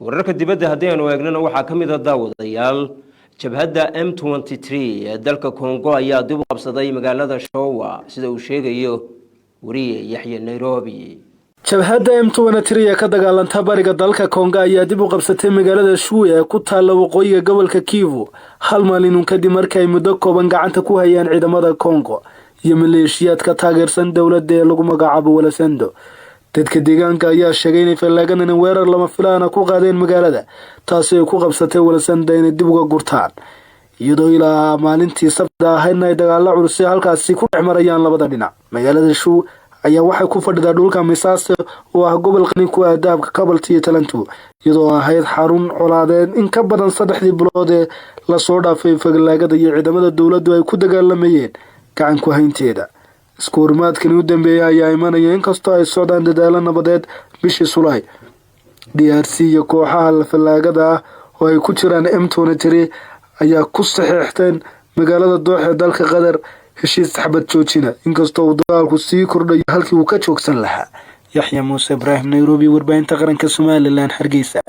wararka dibadda haddii aanu eegnana waxaa ka mid ah daawadayaal jabhadda M23 ee dalka Congo ayaa dib u qabsaday magaalada Showa sida uu sheegayo wariye Yaxya Nairobi. jabhadda M23 ee ka dagaalanta bariga dalka Congo ayaa dib u qabsatay magaalada Showa ee ku taalla waqooyiga gobolka Kivu hal maalin kadib markii ay muddo kooban gacanta ku hayeen ciidamada Congo iyo maleeshiyaadka taageersan dawladda ee lagu magacaabo Walasando. dadka deegaanka ayaa sheegay inay falaagan weerar lama filaan ku qaadeen magaalada taasi ay ku qabsatay Walasando inay dib uga gurtaan iyadoo ilaa maalintii Sabtida ahayd ay dagaal culus halkaasi ku dhexmarayaan labada dhinac. magaalada Showa ayaa waxay ku fadhidaa dhulka Misaaso oo ah gobol qani ku ah daabka Kabalti iyo Talantu iyadoo ahayd xarun colaadeed in ka badan 3 bilood ee la soo dhaafay falaagada iyo ciidamada dawladdu ay ku dagaalamayeen gacan ku haynteeda. iskuurmaadkani u dambeeyay ayaa imanaya inkastoo ay socdaan dadaalo nabadeed bishii July. DRC iyo kooxaha falaagada oo ay ku jiraan M23 ayaa ku saxiixteen magaalada Dooxa ee dalka Qatar heshiis xabad joojina inkastoo uu dagaalku sii kordhayo halkii uu ka joogsan lahaa. Yaxya Muuse Ibrahim, Nairobi, warbaahinta qaranka Somaliland, Hargeysa.